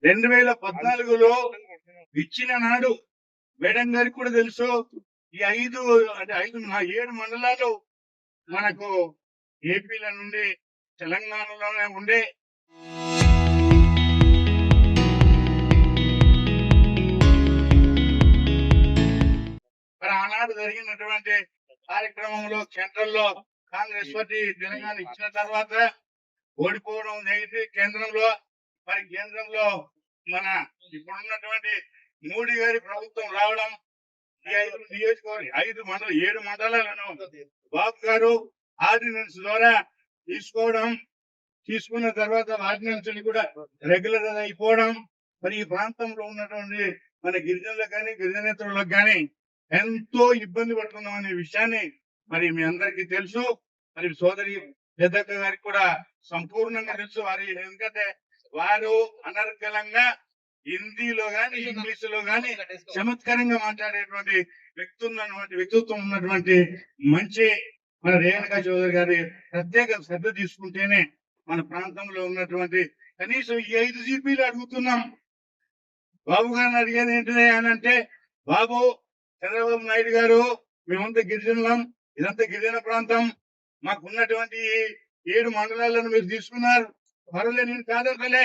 2014లో ఇచ్చిన నాడు మేడం గారికి కూడా తెలుసు. ఈ 7 మండలాలు మనకు ఏపీల నుండి తెలంగాణలోనే ఉండే మరి ఆనాడు జరిగినటువంటి కార్యక్రమంలో కేంద్రంలో కాంగ్రెస్ పార్టీ తెలంగాణ ఇచ్చిన తర్వాత ఓడిపోవడం జరిగింది కేంద్రంలో. మరి కేంద్రంలో మన ఇప్పుడున్నటువంటి మోడీ గారి ప్రభుత్వం రావడం, ఈ 5 నియోజకవర్గం 7 మండలాలను బాబు గారు ఆర్డినెన్స్ ద్వారా తీసుకున్న తర్వాత ఆర్డినెన్స్ కూడా రెగ్యులర్ అయిపోవడం, మరి ఈ ప్రాంతంలో ఉన్నటువంటి మన గిరిజనులకు కానీ గిరిజనేతరులకు కానీ ఎంతో ఇబ్బంది పడుతున్నాం అనే విషయాన్ని మరి మీ అందరికీ తెలుసు. మరి సోదరి పెద్దక్క గారికి కూడా సంపూర్ణంగా తెలుసు. ఎందుకంటే వారు అనర్గళంగా హిందీలో గాని ఇంగ్లీష్ లో గాని చమత్కారంగా మాట్లాడేటువంటి వ్యక్తిత్వం ఉన్నటువంటి మంచి మన రేణుకా చౌదరి గారి ప్రత్యేక శ్రద్ధ తీసుకుంటేనే మన ప్రాంతంలో ఉన్నటువంటి కనీసం ఈ 5 జీపీలు అడుగుతున్నాం. బాబు గారిని అడిగేది ఏంటిది అని అంటే, బాబు చంద్రబాబు నాయుడు గారు మేమంతా గిరిజనులం, ఇదంతా గిరిజన ప్రాంతం, మాకున్నటువంటి 7 మండలాలను మీరు తీసుకున్నారు, పర్వాలే, నేను కాదలే,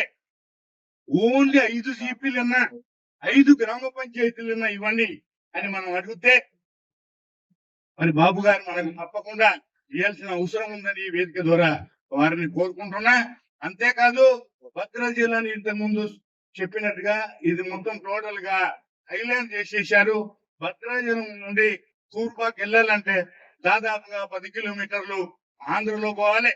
ఓన్లీ 5 జీపీలన్నా 5 గ్రామ పంచాయతీలన్నా ఇవ్వండి అని మనం అడిగితే మరి బాబు గారు మనకు తప్పకుండా చేయాల్సిన అవసరం ఉందని ఈ వేదిక ద్వారా వారిని కోరుకుంటున్నా. అంతేకాదు భద్రా జిల్లాని ఇంతకు ముందు చెప్పినట్టుగా ఇది మొత్తం టోటల్ గా ఐలాండ్ చేసేసారు. భద్రాచలం నుండి తూర్పాకి వెళ్ళాలంటే దాదాపుగా 10 కిలోమీటర్లు ఆంధ్రలో పోవాలి.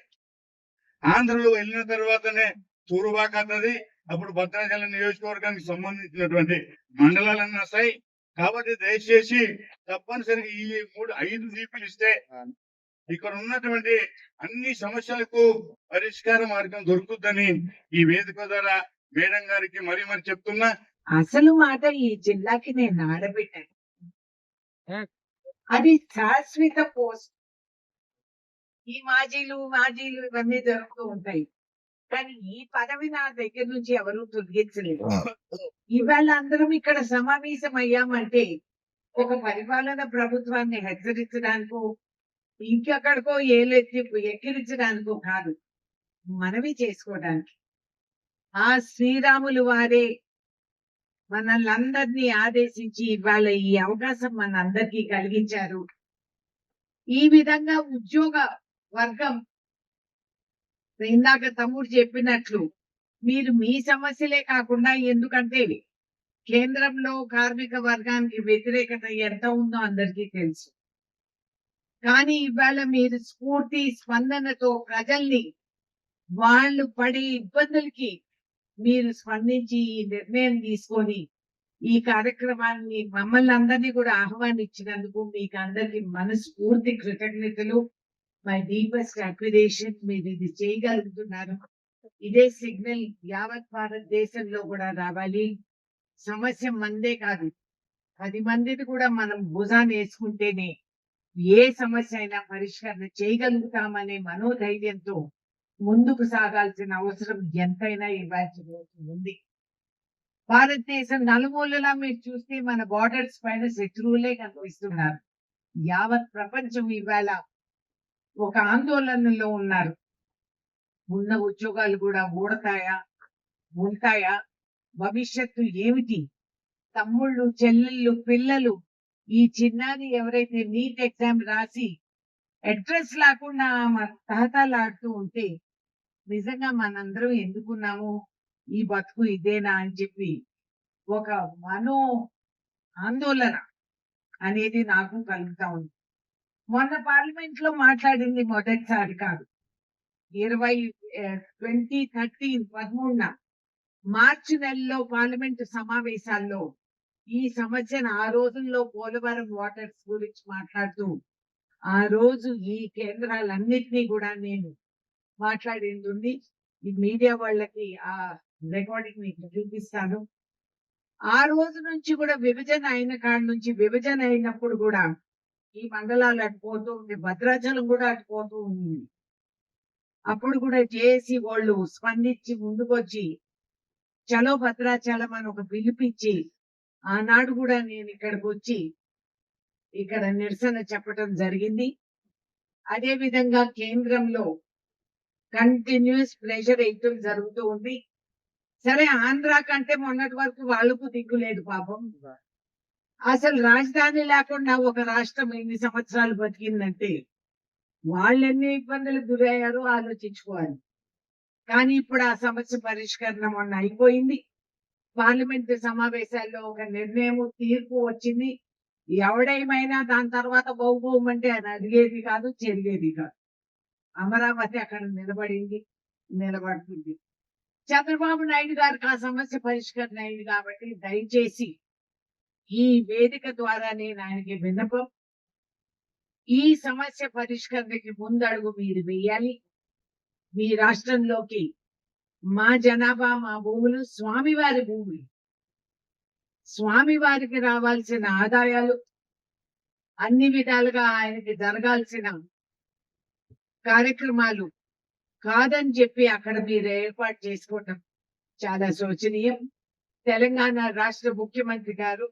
ఆంధ్రలో వెళ్ళిన తర్వాతనే తూర్పాకి వస్తుంది. అప్పుడు భద్రాచలం నియోజకవర్గానికి సంబంధించినటువంటి మండలాలన్నీ వస్తాయి. కాబట్టి దయచేసి తప్పనిసరిగా ఈ 5 జీపీలు ఇస్తే ఇక్కడ ఉన్నటువంటి అన్ని సమస్యలకు పరిష్కార మార్గం దొరుకుతుందని ఈ వేదిక ద్వారా మేడం గారికి మరి చెప్తున్నా. అసలు మాట ఈ జిల్లాకి నేను ఆడబెట్టాను. అది శాశ్వత పోస్ట్. ఈ మాజీలు ఇవన్నీ జరుగుతూ ఉంటాయి, కానీ ఈ పదవి నా దగ్గర నుంచి ఎవరు తొలగించలేదు. ఇవాళ అందరం ఇక్కడ సమావేశం అయ్యామంటే ఒక పరిపాలన ప్రభుత్వాన్ని హెచ్చరించడానికో ఇంకెక్కడికో ఎక్కిరించడానికో కాదు, మనవి చేసుకోవడానికి. ఆ శ్రీరాములు వారే మనల్ని అందరినీ ఆదేశించి ఇవాళ ఈ అవకాశం మనందరికీ కలిగించారు. ఈ విధంగా ఉద్యోగ వర్గం ఇందాక తమ్ముడు చెప్పినట్లు మీరు మీ సమస్యలే కాకుండా, ఎందుకంటే కేంద్రంలో కార్మిక వర్గానికి వ్యతిరేకత ఎంత ఉందో అందరికీ తెలుసు, కానీ ఇవాళ మీరు స్ఫూర్తి స్పందనతో ప్రజల్ని వాళ్ళు పడే ఇబ్బందులకి మీరు స్పందించి ఈ నిర్ణయం తీసుకొని ఈ కార్యక్రమాన్ని మమ్మల్ని అందరినీ కూడా ఆహ్వానించినందుకు మీకు అందరికి మనస్ఫూర్తి కృతజ్ఞతలు. My deepest appreciation. మీరు ఇది చేయగలుగుతున్నారు. ఇదే సిగ్నల్ యావత్ భారతదేశంలో కూడా రావాలి. సమస్య మందే కాదు, 10 మందిని కూడా మనం భుజాన్ని వేసుకుంటేనే ఏ సమస్య అయినా పరిష్కరణ చేయగలుగుతామనే మనోధైర్యంతో ముందుకు సాగాల్సిన అవసరం ఎంతైనా ఇవ్వాల్సి ఉంది. భారతదేశం నలుమూలలా మీరు చూస్తే మన బార్డర్స్ పైన శత్రువులే కనిపిస్తున్నారు. యావత్ ప్రపంచం ఇవాళ ఒక ఆందోళనలో ఉన్నారు. ఉన్న ఉద్యోగాలు కూడా ఊడతాయా, ఉంటాయా, భవిష్యత్తు ఏమిటి? తమ్ముళ్ళు, చెల్లెళ్ళు, పిల్లలు, ఈ చిన్నారి ఎవరైతే నీట్ ఎగ్జామ్ రాసి అడ్రస్ లేకుండా తహతాలాడుతూ ఉంటే నిజంగా మనందరం ఎందుకున్నాము, ఈ బతుకు ఇదేనా అని చెప్పి ఒక ఆందోళన అనేది నాకు కలుగుతా ఉంది. మొన్న పార్లమెంట్ లో మాట్లాడింది మొదటిసారి కాదు. 2013 మార్చి నెలలో పార్లమెంట్ సమావేశాల్లో ఈ సమస్యను ఆ రోజుల్లో పోలవరం వాటర్స్ గురించి మాట్లాడుతూ ఆ రోజు ఈ కేంద్రాలన్నిటినీ కూడా నేను మాట్లాడింది ఉంది. ఈ మీడియా వాళ్ళకి ఆ రికార్డింగ్ మీకు చూపిస్తాను. ఆ రోజు నుంచి కూడా విభజన అయిన కాడ నుంచి, విభజన అయినప్పుడు కూడా ఈ మండలాలు అటుపోతూ ఉంది, భద్రాచలం కూడా అటుపోతూ ఉంది. అప్పుడు కూడా జేఏసీ వాళ్ళు స్పందించి ముందుకొచ్చి చలో భద్రాచలం అని ఒక పిలిపించి ఆనాడు కూడా నేను ఇక్కడికి వచ్చి ఇక్కడ నిరసన చెప్పడం జరిగింది. అదే విధంగా కేంద్రంలో కంటిన్యూస్ ప్రెషర్ వేయటం జరుగుతూ ఉంది. సరే, ఆంధ్ర కంటే మొన్నటి వరకు వాళ్ళకు దిక్కు లేదు పాపం. అసలు రాజధాని లేకుండా ఒక రాష్ట్రం ఎన్ని సంవత్సరాలు బతికిందంటే వాళ్ళు ఎన్ని ఇబ్బందులకు గురయ్యారో ఆలోచించుకోవాలి. కానీ ఇప్పుడు ఆ సమస్య పరిష్కరణ మొన్న అయిపోయింది. పార్లమెంట్ సమావేశాల్లో ఒక నిర్ణయం, తీర్పు వచ్చింది. ఎవడేమైనా దాని తర్వాత బహుబహుమంటే అది అడిగేది కాదు, చెరిగేది కాదు. అమరావతి అక్కడ నిలబడుతుంది. చంద్రబాబు నాయుడు గారికి ఆ సమస్య పరిష్కరణ అయింది కాబట్టి దయచేసి ఈ వేదిక ద్వారా నేను ఆయనకి విన్నపం, ఈ సమస్య పరిష్కరణకి ముందడుగు మీరు వేయాలి. మీ రాష్ట్రంలోకి మా జనాభా, మా భూములు స్వామివారి భూములు, స్వామివారికి రావాల్సిన ఆదాయాలు, అన్ని విధాలుగా ఆయనకి జరగాల్సిన కార్యక్రమాలు కాదని చెప్పి అక్కడ మీరు ఏర్పాటు చేసుకోవటం చాలా శోచనీయం. తెలంగాణ రాష్ట్ర ముఖ్యమంత్రి గారు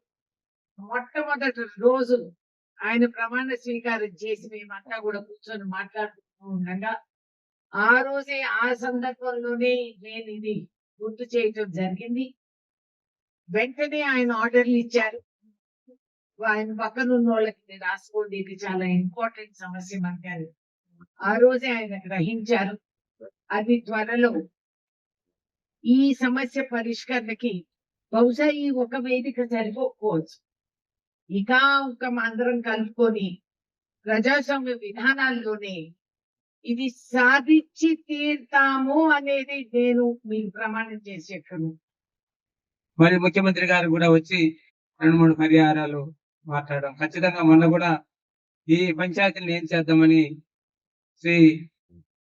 మొట్టమొదటి రోజు ఆయన ప్రమాణ స్వీకారం చేసి మేమంతా కూడా కూర్చొని మాట్లాడుతూ ఉండగా ఆ రోజే ఆ సందర్భంలోనే నేను ఇది గుర్తు చేయటం జరిగింది. వెంటనే ఆయన ఆర్డర్లు ఇచ్చారు. ఆయన పక్కన ఉన్న వాళ్ళకి ఇది రాసుకోండి, ఇది చాలా ఇంపార్టెంట్ సమస్య అంటారు. ఆ రోజే ఆయన గ్రహించారు. అది త్వరలో ఈ సమస్య పరిష్కరణకి బహుశా ఈ ఒక వేదిక సరిపోకపోవచ్చు. ఇంకా అందరం కలుపుకొని ప్రజాస్వామ్య విధానాల్లోనే ఇది సాధించి తీరుతాము అనేది నేను మీకు ప్రమాణం చేసి చెప్పాను. మరి ముఖ్యమంత్రి గారు కూడా వచ్చి 2-3 పరిహారాలు మాట్లాడడం ఖచ్చితంగా. మొన్న కూడా ఈ పంచాయతీని ఏం చేద్దామని శ్రీ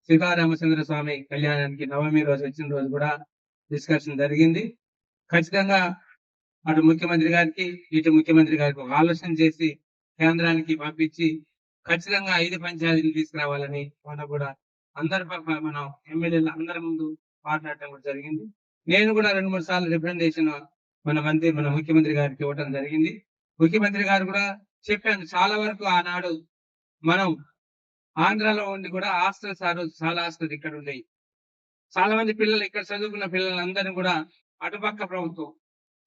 సీతారామచంద్ర స్వామి కళ్యాణానికి నవమి రోజు వచ్చిన రోజు కూడా డిస్కషన్ జరిగింది. ఖచ్చితంగా అటు ముఖ్యమంత్రి గారికి ఇటు ముఖ్యమంత్రి గారికి ఒక ఆలోచన చేసి కేంద్రానికి పంపించి ఖచ్చితంగా 5 పంచాయతీలు తీసుకురావాలని మనం కూడా అందరి మనం ఎమ్మెల్యేలు అందరి ముందు మాట్లాడటం కూడా జరిగింది. నేను కూడా 2-3 సార్లు రిప్రజెంటేషన్ మన ముఖ్యమంత్రి గారికి ఇవ్వడం జరిగింది. ముఖ్యమంత్రి గారు కూడా చెప్పాను, చాలా వరకు ఆనాడు మనం ఆంధ్రాలో ఉండి కూడా హాస్టల్స్ ఆ రోజు చాలా హాస్టల్స్ ఇక్కడ ఉండేవి. చాలా మంది పిల్లలు ఇక్కడ చదువుకున్న పిల్లలందరినీ కూడా అటుపక్క ప్రభుత్వం,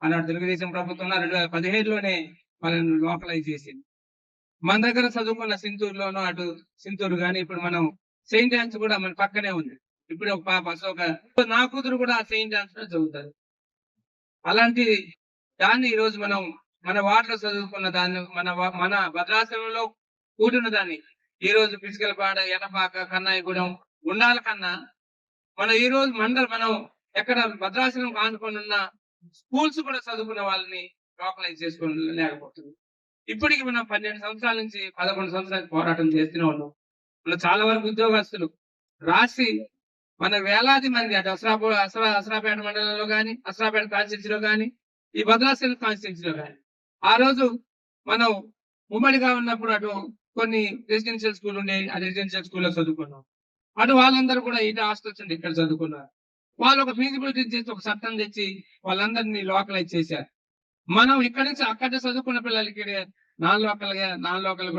ఆనాడు తెలుగుదేశం ప్రభుత్వం 2017లోనే వాళ్ళని లోకలైజ్ చేసింది. మన దగ్గర చదువుకున్న సింతూరులోనూ, అటు సింతూరు కానీ ఇప్పుడు మనం సెయింట్ ఆన్స్ కూడా మన పక్కనే ఉంది. ఇప్పుడు ఒక పాప నా కూతురు కూడా సెయింట్ ఆన్స్ లో చదువుతారు. అలాంటి దాన్ని ఈ రోజు మనం మన వార్డులో చదువుకున్న దాన్ని మన భద్రాచలంలో కూడిన దాన్ని ఈ రోజు పిసికలపాడ, ఎనపాక, కన్నాయిగూడెం, గుండాల కన్నా ఈ రోజు మనం ఎక్కడ భద్రాచలం ఆనుకొని ఉన్న స్కూల్స్ కూడా చదువుకున్న వాళ్ళని లోకలైజ్ చేసుకుని లేకపోతుంది. ఇప్పటికి మనం 12 సంవత్సరాల నుంచి 11 సంవత్సరాలు పోరాటం చేస్తూనే ఉన్నాం. మనం చాలా వరకు ఉద్యోగస్తులు రాసి మన వేలాది మంది అటు అసరాపేట మండలంలో కానీ, అసరాపేట కాన్స్టిట్యూన్సీలో కానీ, ఈ భద్రాచలం కాన్స్టిట్యూన్సీలో కానీ ఆ రోజు మనం ఉమ్మడిగా ఉన్నప్పుడు అటు కొన్ని రెసిడెన్షియల్ స్కూల్ ఉండేవి. ఆ రెసిడెన్షియల్ స్కూల్లో చదువుకున్నాం. అటు వాళ్ళందరూ కూడా ఇటు హాస్టల్స్ ఉండి ఇక్కడ చదువుకున్నారు. వాళ్ళు ఒక ఫీజిబిలిటీ చేసి ఒక చట్టం తెచ్చి వాళ్ళందరినీ లోకలైజ్ చేశారు. మనం ఇక్కడ నుంచి అక్కడ చదువుకున్న పిల్లలకి నాన్ లోకల్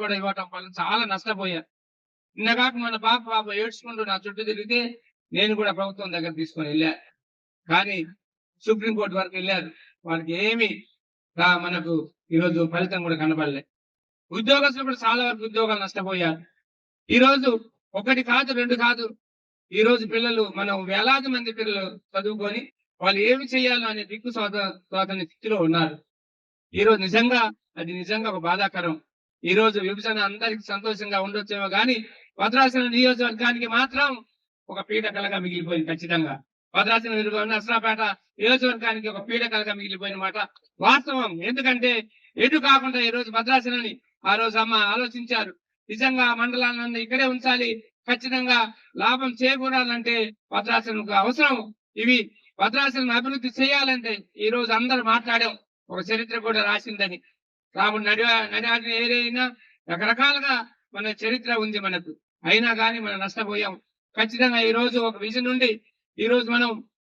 కూడా ఇవ్వటం వల్ల చాలా నష్టపోయారు. నిన్నగాక మన పాప ఏడ్చుకుంటూ నా చుట్టూ తిరిగితే నేను కూడా ప్రభుత్వం దగ్గర తీసుకొని వెళ్ళా. కానీ సుప్రీంకోర్టు వరకు వెళ్ళారు. వాళ్ళకి ఏమి మనకు ఈరోజు ఫలితం కూడా కనబడలే. ఉద్యోగస్తులు కూడా చాలా వరకు ఉద్యోగాలు నష్టపోయారు. ఈ రోజు 1 కాదు 2 కాదు, ఈ రోజు పిల్లలు మనం వేలాది మంది పిల్లలు చదువుకొని వాళ్ళు ఏమి చేయాలో అనే దిక్కు స్వాతంత్ర స్థితిలో ఉన్నారు. ఈ రోజు నిజంగా ఒక బాధాకరం. ఈ రోజు విభజన అందరికి సంతోషంగా ఉండొచ్చేమో కానీ భద్రాచలం నియోజకవర్గానికి మాత్రం ఒక పీడకలగా మిగిలిపోయింది. ఖచ్చితంగా భద్రాచలం అసరాపేట నియోజకవర్గానికి ఒక పీడకలగా మిగిలిపోయిన మాట వాస్తవం. ఎందుకంటే ఎటు కాకుండా ఈ రోజు భద్రాచలాన్ని ఆ రోజు అమ్మ ఆలోచించారు. నిజంగా మండలాన్ని ఇక్కడే ఉంచాలి, ఖచ్చితంగా లాభం చేకూరాలంటే భద్రాచలం అవసరం. ఇవి భద్రాచలం అభివృద్ధి చేయాలంటే ఈ రోజు అందరూ మాట్లాడాం. ఒక చరిత్ర కూడా రాసిందని రాముడు నడియాడిన ఏదైనా రకరకాలుగా మన చరిత్ర ఉంది మనకు. అయినా కానీ మనం నష్టపోయాం. ఖచ్చితంగా ఈ రోజు ఒక విజన్ నుండి ఈ రోజు మనం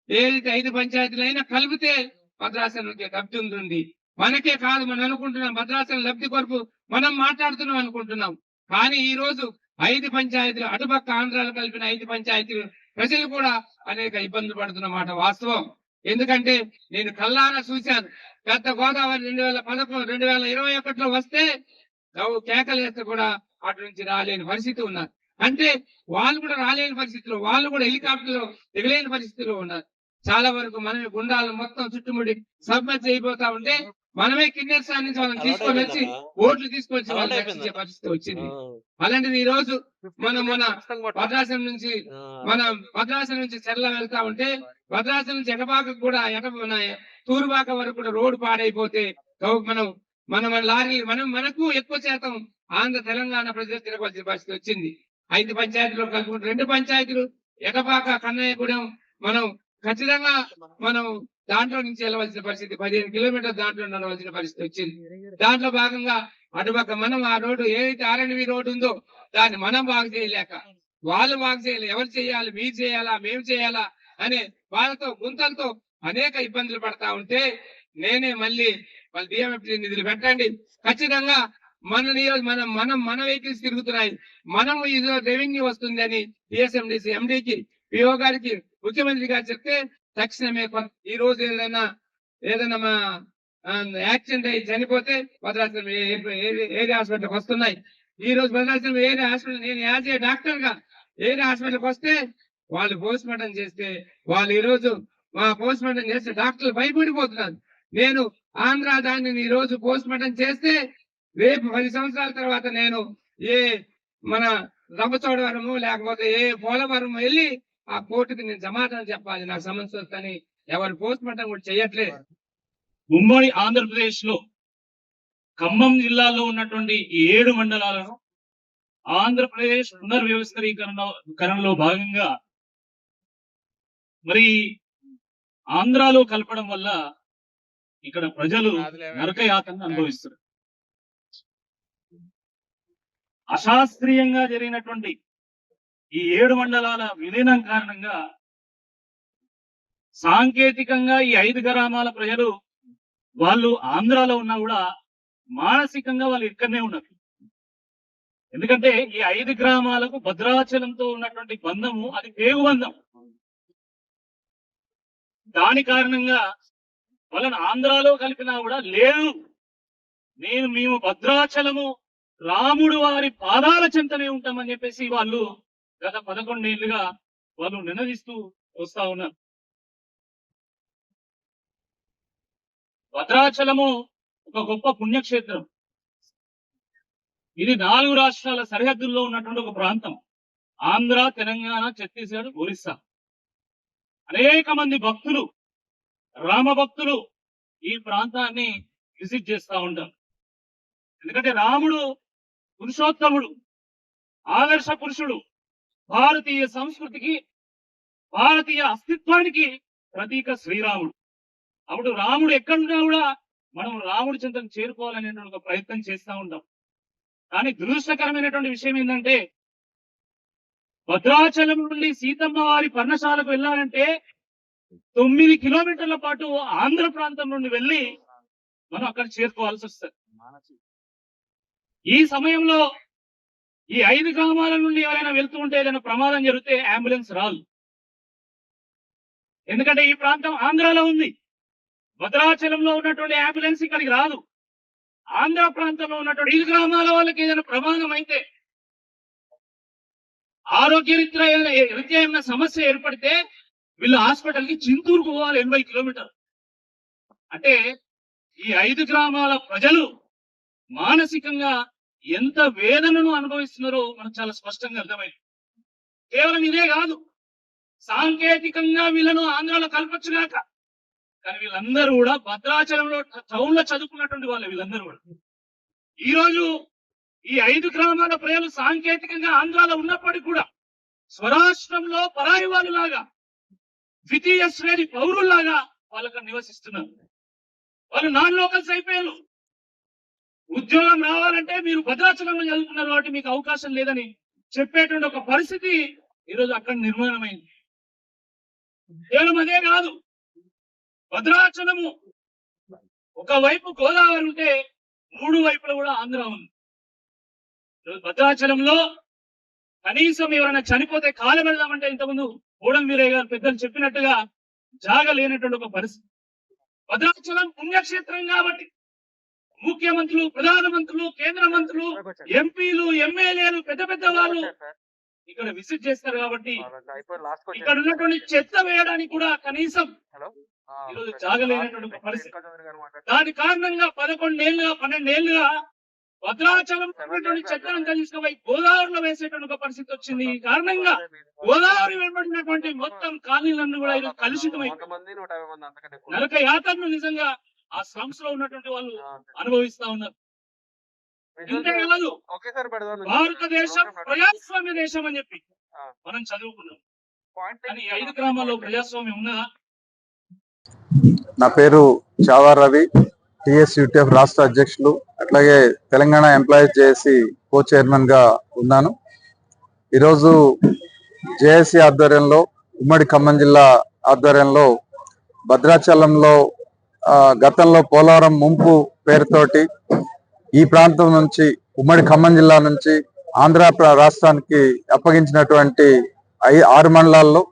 ఏదైతే 5 పంచాయతీలు అయినా కలిపితే భద్రాచలం వచ్చే లబ్ధి ఉంటుంది. మనకే కాదు, మనం అనుకుంటున్నాం భద్రాచలం లబ్ధి కొరకు మనం మాట్లాడుతున్నాం అనుకుంటున్నాం. కానీ ఈ రోజు 5 పంచాయతీలు అటుపక్క ఆంధ్రాలో కలిపిన 5 పంచాయతీలు ప్రజలు కూడా అనేక ఇబ్బందులు పడుతున్న మాట వాస్తవం. ఎందుకంటే నేను కల్లారా చూశాను. పెద్ద గోదావరి 2021లో వస్తే కేకలేస్తే కూడా అటు నుంచి రాలేని పరిస్థితి ఉన్నారు. అంటే వాళ్ళు కూడా రాలేని పరిస్థితిలో, వాళ్ళు కూడా హెలికాప్టర్ లో దిగలేని పరిస్థితిలో ఉన్నారు. చాలా వరకు మనమే గుండాలు మొత్తం చుట్టుముడి సబ్మెర్జ్ అయిపోతా ఉంటే మనమే కిన్నెర్ స్థాయి నుంచి వాళ్ళని తీసుకొని వచ్చి ఓట్లు తీసుకొచ్చి వాళ్ళు రక్షించే పరిస్థితి వచ్చింది. అలాంటిది ఈ రోజు మన భద్రాచలం నుంచి చెర్ల వెళ్తా ఉంటే భద్రాచలం నుంచి ఎటపాక కూడా తూరుబాక వరకు కూడా రోడ్డు పాడైపోతే మన లారీలు మనకు ఎక్కువ శాతం ఆంధ్ర తెలంగాణ ప్రజలు తిరగవలసిన పరిస్థితి వచ్చింది. 5 పంచాయతీలు కలుపుకుంటే 2 పంచాయతీలు ఎటపాక కన్నయ్యగూడెం మనం ఖచ్చితంగా మనం దాంట్లో నుంచి వెళ్ళవలసిన పరిస్థితి, 15 కిలోమీటర్ల దాంట్లో నడవలసిన పరిస్థితి వచ్చింది. దాంట్లో భాగంగా అటుపక్క మనం ఆ రోడ్డు ఏదైతే ఆర్ఎన్వి రోడ్డు ఉందో దాన్ని మనం బాగు చేయలేక వాళ్ళు బాగు చేయలేదు. ఎవరు చేయాలి, మీరు చేయాలా, మేము చేయాలా అనే వాళ్ళతో గుంతలతో అనేక ఇబ్బందులు పడతా ఉంటే నేనే మళ్ళీ డిఎంఎఫ్టీ నిధులు పెట్టండి, ఖచ్చితంగా మన వెహికల్స్ తిరుగుతున్నాయి, మనం ఇది రెవెన్యూ వస్తుంది అని టిఎస్ఎండిసి ఎండికి పిఓ గారికి ముఖ్యమంత్రి గారు చెప్తే తక్షణమే ఈ రోజు ఏదైనా మా యాక్సిడెంట్ అయ్యి చనిపోతే భద్రాచలం ఏరియా హాస్పిటల్కి వస్తున్నాయి. ఈ రోజు భద్రాచలం ఏరియా హాస్పిటల్ నేను యాజ్ ఏ డాక్టర్ గా ఏరియా హాస్పిటల్కి వస్తే వాళ్ళు పోస్ట్ మార్టం చేస్తే వాళ్ళు ఈ రోజు పోస్ట్ మార్టం చేస్తే డాక్టర్లు భయపడిపోతున్నారు. నేను ఆంధ్ర దాన్ని ఈ రోజు పోస్ట్ మార్టం చేస్తే రేపు 10 సంవత్సరాల తర్వాత నేను మన రంపచోడవరము లేకపోతే పోలవరము వెళ్ళి ఆ కోర్టుకి నేను సమాధానం చెప్పాలి, నాకు సమస్య వస్తని ఎవరు పోస్ట్ మార్టం కూడా చేయట్లేదు. ఉమ్మడి ఆంధ్రప్రదేశ్ లో ఖమ్మం జిల్లాలో ఉన్నటువంటి 7 మండలాలను ఆంధ్రప్రదేశ్ పునర్వ్యవస్థీకరణలో భాగంగా మరి ఆంధ్రాలో కలపడం వల్ల ఇక్కడ ప్రజలు నరకయాతన అనుభవిస్తారు. అశాస్త్రీయంగా జరిగినటువంటి ఈ 7 మండలాల విలీనం కారణంగా సాంకేతికంగా ఈ 5 గ్రామాల ప్రజలు వాళ్ళు ఆంధ్రాలో ఉన్నా కూడా మానసికంగా వాళ్ళు ఇక్కడనే ఉన్నారు. ఎందుకంటే ఈ 5 గ్రామాలకు భద్రాచలంతో ఉన్నటువంటి బంధము అది పేగు బంధం. దాని కారణంగా వాళ్ళని ఆంధ్రాలో కలిపినా కూడా లేదు, మేము భద్రాచలము రాముడు వారి పాదాల చెంతనే ఉంటామని చెప్పేసి వాళ్ళు గత 11 ఏళ్లుగా వాళ్ళు నినదిస్తూ వస్తా ఉన్నారు. భద్రాచలము ఒక గొప్ప పుణ్యక్షేత్రం. ఇది 4 రాష్ట్రాల సరిహద్దుల్లో ఉన్నటువంటి ఒక ప్రాంతం. ఆంధ్ర, తెలంగాణ, ఛత్తీస్గఢ్, ఒరిస్సా. అనేక మంది భక్తులు, రామ భక్తులు ఈ ప్రాంతాన్ని విజిట్ చేస్తా ఉంటారు. ఎందుకంటే రాముడు పురుషోత్తముడు, ఆదర్శ పురుషుడు, భారతీయ సంస్కృతికి, భారతీయ అస్తిత్వానికి ప్రతీక శ్రీరాముడు. అప్పుడు రాముడు ఎక్కడున్నా కూడా మనం రాముడి చెంతకు చేరుకోవాలనేటువంటి ఒక ప్రయత్నం చేస్తూ ఉంటాం. కానీ దురదృష్టకరమైనటువంటి విషయం ఏంటంటే భద్రాచలం నుండి సీతమ్మ వారి పర్ణశాలకు వెళ్ళాలంటే 9 కిలోమీటర్ల పాటు ఆంధ్ర ప్రాంతం నుండి వెళ్ళి మనం అక్కడ చేరుకోవాల్సి వస్తుంది. ఈ సమయంలో ఈ 5 గ్రామాల నుండి ఎవరైనా వెళ్తూ ఉంటే ఏదైనా ప్రమాదం జరిగితే అంబులెన్స్ రాదు. ఎందుకంటే ఈ ప్రాంతం ఆంధ్రాలో ఉంది. భద్రాచలంలో ఉన్నటువంటి అంబులెన్స్ ఇక్కడికి రాదు. ఆంధ్ర ప్రాంతంలో ఉన్నటువంటి 5 గ్రామాల వాళ్ళకి ఏదైనా ప్రమాదం అయితే, ఆరోగ్యరీత్యా ఏమైనా సమస్య ఏర్పడితే వీళ్ళు హాస్పిటల్ కి చింతూరుకు పోవాలి 80 కిలోమీటర్లు. అంటే ఈ 5 గ్రామాల ప్రజలు మానసికంగా ఎంత వేదనను అనుభవిస్తున్నారో మనకు చాలా స్పష్టంగా అర్థమైంది. కేవలం ఇదే కాదు, సాంకేతికంగా వీళ్ళను ఆంధ్రాలో కలపచ్చుగాక, కానీ వీళ్ళందరూ కూడా భద్రాచలంలో టౌన్ లో చదువుకున్నటువంటి వాళ్ళు. వీళ్ళందరూ కూడా ఈ రోజు ఈ 5 గ్రామాల ప్రజలు సాంకేతికంగా ఆంధ్రాలో ఉన్నప్పటికీ కూడా స్వరాష్ట్రంలో పరాయి వాళ్ళు లాగా, ద్వితీయ శ్రేణి పౌరుల్లాగా వాళ్ళకు నివసిస్తున్నారు. వాళ్ళు నాన్ లోకల్స్ అయిపోయారు. ఉద్యోగం రావాలంటే మీరు భద్రాచలంలో చదువుకున్నారు కాబట్టి మీకు అవకాశం లేదని చెప్పేటువంటి ఒక పరిస్థితి ఈరోజు అక్కడ నిర్మాణమైంది. కేవలం అదే కాదు, భద్రాచలము ఒకవైపు గోదావరి ఉంటే మూడు వైపులా కూడా ఆంధ్ర ఉంది. భద్రాచలంలో కనీసం ఎవరైనా చనిపోతే కాలు పెడదామంటే ఇంతకుముందు ఓడం వీరయ్య గారు పెద్దలు చెప్పినట్టుగా జాగ లేనటువంటి ఒక పరిస్థితి. భద్రాచలం పుణ్యక్షేత్రం కాబట్టి ముఖ్యమంత్రులు, ప్రధానమంత్రులు, కేంద్ర మంత్రులు, ఎంపీలు, ఎమ్మెల్యేలు, పెద్ద పెద్ద వాళ్ళు ఇక్కడ విజిట్ చేస్తారు కాబట్టి ఇక్కడ ఉన్నటువంటి చెత్త వేయడానికి కూడా కనీసం ఈరోజు జాగలేనటువంటి ఒక పరిస్థితి. దాని కారణంగా 12 ఏళ్ళుగా భద్రాచలం చెత్తనంతా తీసుకుపోయి గోదావరిలో వేసేటువంటి ఒక పరిస్థితి వచ్చింది. ఈ కారణంగా గోదావరి వెంబడినటువంటి మొత్తం కాలనీలన్నీ కూడా ఈరోజు కలుషితమై నరక యాత్రను నిజంగా ఆ స్లమ్స్ లో ఉన్నటువంటి వాళ్ళు అనుభవిస్తా ఉన్నారు. ఇంతేకాదు, భారతదేశం ప్రజాస్వామ్య దేశం అని చెప్పి మనం చదువుకున్నాం, కానీ 5 గ్రామాల్లో ప్రజాస్వామ్యం ఉన్నదా? నా పేరు చావా రవి, టిఎస్యుటిఎఫ్ రాష్ట్ర అధ్యక్షులు, అట్లాగే తెలంగాణ ఎంప్లాయీస్ జేఏసీ కో చైర్మన్ గా ఉన్నాను. ఈరోజు జేఏసీ ఆధ్వర్యంలో, ఉమ్మడి ఖమ్మం జిల్లా ఆధ్వర్యంలో భద్రాచలంలో గతంలో పోలవరం ముంపు పేరుతోటి ఈ ప్రాంతం నుంచి, ఉమ్మడి ఖమ్మం జిల్లా నుంచి ఆంధ్ర రాష్ట్రానికి అప్పగించినటువంటి 6 మండలాల్లో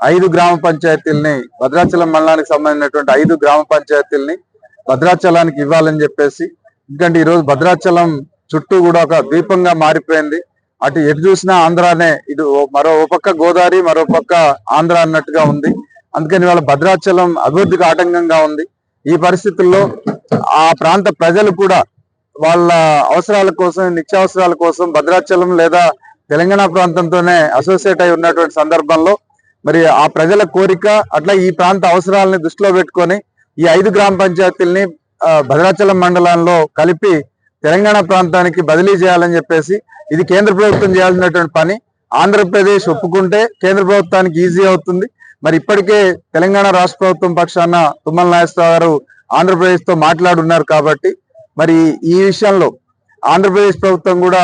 5 గ్రామ పంచాయతీల్ని, భద్రాచలం మండలానికి సంబంధించినటువంటి 5 గ్రామ పంచాయతీల్ని భద్రాచలానికి ఇవ్వాలని చెప్పేసి. ఎందుకంటే ఈరోజు భద్రాచలం చుట్టూ కూడా ఒక ద్వీపంగా మారిపోయింది. అటు ఎటు చూసినా ఆంధ్రానే, ఇటు మరో పక్క గోదావరి, మరో పక్క ఆంధ్ర అన్నట్టుగా ఉంది. అందుకని వాళ్ళ భద్రాచలం అభివృద్ధికి ఆటంకంగా ఉంది. ఈ పరిస్థితుల్లో ఆ ప్రాంత ప్రజలు కూడా వాళ్ళ అవసరాల కోసం, నిత్యావసరాల కోసం భద్రాచలం లేదా తెలంగాణ ప్రాంతంతోనే అసోసియేట్ అయి ఉన్నటువంటి సందర్భంలో మరి ఆ ప్రజల కోరిక, అట్లా ఈ ప్రాంత అవసరాలని దృష్టిలో పెట్టుకొని ఈ 5 గ్రామ పంచాయతీల్ని భద్రాచలం మండలంలో కలిపి తెలంగాణ ప్రాంతానికి బదిలీ చేయాలని చెప్పేసి, ఇది కేంద్ర ప్రభుత్వం చేయాల్సినటువంటి పని. ఆంధ్రప్రదేశ్ ఒప్పుకుంటే కేంద్ర ప్రభుత్వానికి ఈజీ అవుతుంది. మరి ఇప్పటికే తెలంగాణ రాష్ట్ర ప్రభుత్వం పక్షాన తుమ్మల నాగేశ్వరరావు గారు ఆంధ్రప్రదేశ్ తో మాట్లాడున్నారు కాబట్టి మరి ఈ విషయంలో ఆంధ్రప్రదేశ్ ప్రభుత్వం కూడా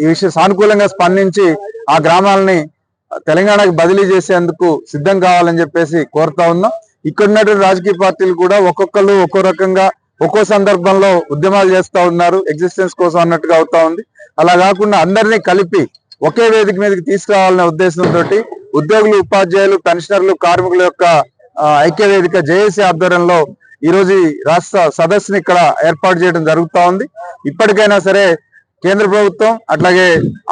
ఈ విషయం సానుకూలంగా స్పందించి ఆ గ్రామాలని తెలంగాణకు బదిలీ చేసేందుకు సిద్ధం కావాలని చెప్పేసి కోరుతా ఉన్నాం. ఇక్కడ ఉన్నటువంటి రాజకీయ పార్టీలు కూడా ఒక్కొక్కరు ఒక్కో రకంగా ఒక్కో సందర్భంలో ఉద్యమాలు చేస్తా ఉన్నారు, ఎగ్జిస్టెన్స్ కోసం అన్నట్టుగా అవుతా ఉంది. అలా కాకుండా అందరినీ కలిపి ఒకే వేదిక మీదకి తీసుకురావాలనే ఉద్దేశంతో ఉద్యోగులు, ఉపాధ్యాయులు, పెన్షనర్లు, కార్మికుల యొక్క ఐక్య వేదిక జేఏసీ ఆధ్వర్యంలో ఈ రోజు రాష్ట్ర సదస్సుని ఇక్కడ ఏర్పాటు చేయడం జరుగుతా ఉంది. ఇప్పటికైనా సరే కేంద్ర ప్రభుత్వం అట్లాగే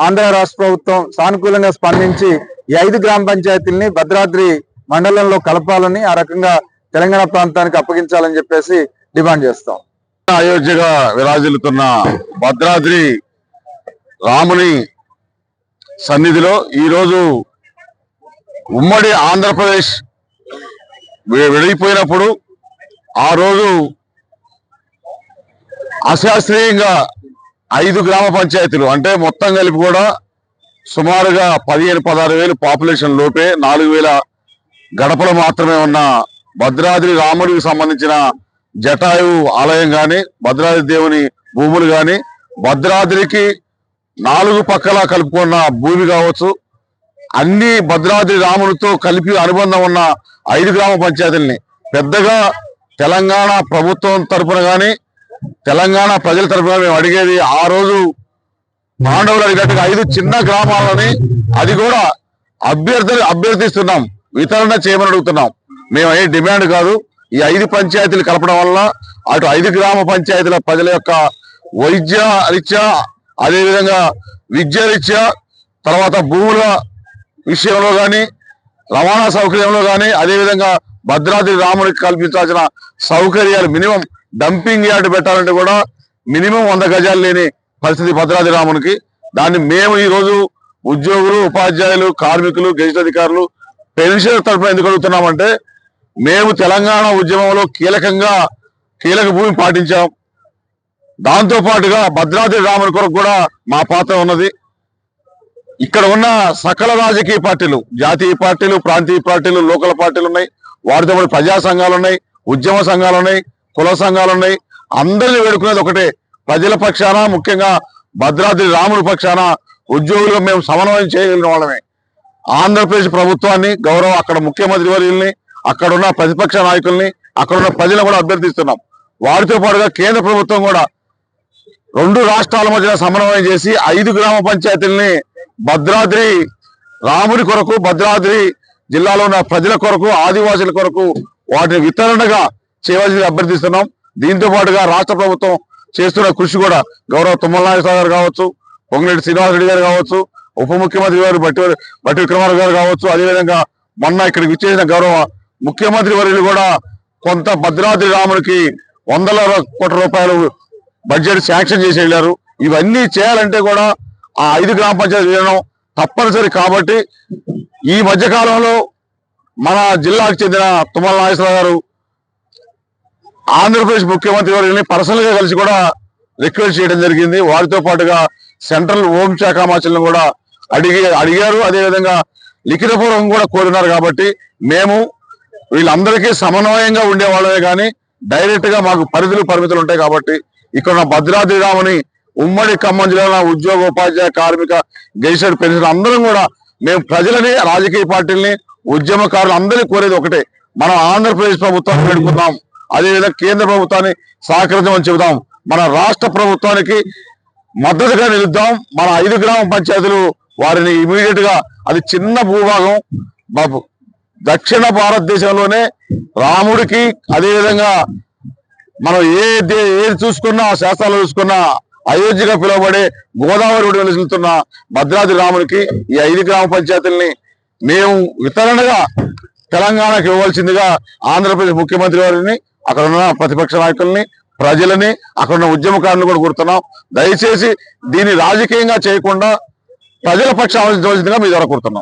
ఆంధ్ర రాష్ట్ర ప్రభుత్వం సానుకూలంగా స్పందించి ఈ 5 గ్రామ పంచాయతీల్ని భద్రాద్రి మండలంలో కలపాలని, ఆ రకంగా తెలంగాణ ప్రాంతానికి అప్పగించాలని చెప్పేసి డిమాండ్ చేస్తాం. అయోధ్యగా విరాజిల్లుతున్న భద్రాద్రి రాముని సన్నిధిలో ఈరోజు ఉమ్మడి ఆంధ్రప్రదేశ్ విడిపోయినప్పుడు ఆ రోజు అశాస్త్రీయంగా 5 గ్రామ పంచాయతీలు, అంటే మొత్తం కలిపి కూడా సుమారుగా 15-16 వేలు పాపులేషన్ లోపే 4,000 గడపలు మాత్రమే ఉన్న భద్రాద్రి రాముడికి సంబంధించిన జటాయు ఆలయం గాని, భద్రాద్రి దేవుని భూములు గాని, భద్రాద్రికి 4 పక్కల కలుపుకున్న భూమి కావచ్చు, అన్ని భద్రాద్రి రాముడితో కలిపి అనుబంధం ఉన్న 5 గ్రామ పంచాయతీలని పెద్దగా తెలంగాణ ప్రభుత్వం తరఫున గాని, తెలంగాణ ప్రజల తరఫున మేము అడిగేది, ఆ రోజు పాండవులు అడిగినట్టుగా 5 చిన్న గ్రామాలని, అది కూడా అభ్యర్థిస్తున్నాం, వితరణ చేయమని అడుగుతున్నాం. మేము ఏ డిమాండ్ కాదు. ఈ 5 పంచాయతీలు కలపడం వల్ల అటు 5 గ్రామ పంచాయతీల ప్రజల యొక్క వైద్య రీత్యా, అదేవిధంగా విద్య రీత్యా, తర్వాత భూముల విషయంలో కానీ, రవాణా సౌకర్యంలో కానీ, అదేవిధంగా భద్రాద్రి రాముడికి కల్పించాల్సిన సౌకర్యాలు, మినిమం డంపింగ్ యార్డ్ పెట్టాలంటే కూడా మినిమం 100 గజాలు లేని పరిస్థితి భద్రాద్రి రామునికి. దాన్ని మేము ఈ రోజు ఉద్యోగులు, ఉపాధ్యాయులు, కార్మికులు, గెజిట్ అధికారులు, పెన్షన్ తరఫున ఎందుకు అడుగుతున్నామంటే, మేము తెలంగాణ ఉద్యమంలో కీలక భూమి పాటించాం. దాంతో పాటుగా భద్రాద్రి రాముని కొరకు కూడా మా పాత్ర ఉన్నది. ఇక్కడ ఉన్న సకల రాజకీయ పార్టీలు, జాతీయ పార్టీలు, ప్రాంతీయ పార్టీలు, లోకల్ పార్టీలు ఉన్నాయి, వారితో పాటు ప్రజా సంఘాలు ఉన్నాయి, ఉద్యమ సంఘాలు ఉన్నాయి, కుల సంఘాలు ఉన్నాయి. అందరినీ వేడుకునేది ఒకటే, ప్రజల పక్షాన, ముఖ్యంగా భద్రాద్రి రాముడి పక్షాన ఉద్యోగులుగా మేము సమన్వయం చేయగలిగిన వాళ్ళమే. ఆంధ్రప్రదేశ్ ప్రభుత్వాన్ని గౌరవ అక్కడ ముఖ్యమంత్రి వర్యుల్ని అక్కడ ఉన్న ప్రతిపక్ష నాయకుల్ని అక్కడ ఉన్న ప్రజలను కూడా అభ్యర్థిస్తున్నాం. వారితో పాటుగా కేంద్ర ప్రభుత్వం కూడా రెండు రాష్ట్రాల మధ్య సమన్వయం చేసి 5 గ్రామ పంచాయతీల్ని భద్రాద్రి రాముడి కొరకు, భద్రాద్రి జిల్లాలో ఉన్న ప్రజల కొరకు, ఆదివాసుల కొరకు వాటిని వితరణగా చేయవలసి అభ్యర్థిస్తున్నాం. దీంతో పాటుగా రాష్ట్ర ప్రభుత్వం చేస్తున్న కృషి కూడా గౌరవ తుమ్మల నాగేశ్వరరావు గారు కావచ్చు, పొంగిరెడ్డి శ్రీనివాసరెడ్డి గారు కావచ్చు, ఉప ముఖ్యమంత్రి గారు బట్టి విక్రమార్క గారు కావచ్చు, అదేవిధంగా మొన్న ఇక్కడికి విచ్చేసిన గౌరవ ముఖ్యమంత్రి వర్యులు కూడా కొంత భద్రాద్రి రాముడికి 100 కోట్ల రూపాయలు బడ్జెట్ శాంక్షన్ చేసి వెళ్ళారు. ఇవన్నీ చేయాలంటే కూడా ఆ 5 గ్రామ పంచాయతీ విలీనం తప్పనిసరి. కాబట్టి ఈ మధ్య కాలంలో మన జిల్లాకు చెందిన తుమ్మల నాగేశ్వరరావు గారు ఆంధ్రప్రదేశ్ ముఖ్యమంత్రి వర్యుల్ని పర్సనల్ గా కలిసి కూడా రిక్వెస్ట్ చేయడం జరిగింది. వారితో పాటుగా సెంట్రల్ హోంశాఖ మంత్రులను కూడా అడిగారు. అదేవిధంగా లిఖితపూర్వకం కూడా కోరినారు. కాబట్టి మేము వీళ్ళందరికీ సమన్వయంగా ఉండేవాళ్ళమే కానీ డైరెక్ట్ గా మాకు పరిమితులు ఉంటాయి. కాబట్టి ఇక్కడ ఉన్న భద్రాద్రి రాముని ఉమ్మడి ఖమ్మం జిల్లాలో ఉద్యోగ, ఉపాధ్యాయ, కార్మిక, గెజిటెడ్ పెన్షన్ అందరం కూడా మేము ప్రజలని, రాజకీయ పార్టీలని, ఉద్యమకారులు అందరినీ కోరేది ఒకటే, మనం ఆంధ్రప్రదేశ్ ప్రభుత్వాన్ని వేడుకుందాం, అదేవిధంగా కేంద్ర ప్రభుత్వాన్ని సహకరించమని చెబుదాం, మన రాష్ట్ర ప్రభుత్వానికి మద్దతుగా నిలుద్దాం. మన 5 గ్రామ పంచాయతీలు వారిని ఇమీడియట్ గా, అది చిన్న భూభాగం, దక్షిణ భారతదేశంలోనే రాముడికి, అదేవిధంగా మనం ఏది చూసుకున్నా, శాస్త్రాలు చూసుకున్నా అయోధ్యగా పిలువబడే గోదావరి వెలుస్తున్న భద్రాద్రి రాముడికి ఈ 5 గ్రామ పంచాయతీలని మేము వితరణగా తెలంగాణకు ఇవ్వాల్సిందిగా ఆంధ్రప్రదేశ్ ముఖ్యమంత్రి వారిని, అక్కడ ఉన్న ప్రతిపక్ష నాయకుల్ని, ప్రజలని, అక్కడ ఉన్న ఉద్యమకారులను కూడా కోరుతున్నాం. దయచేసి దీన్ని రాజకీయంగా చేయకుండా ప్రజల పక్షం ఆలోచించవలసిందిగా మీ ద్వారా కోరుతున్నాం.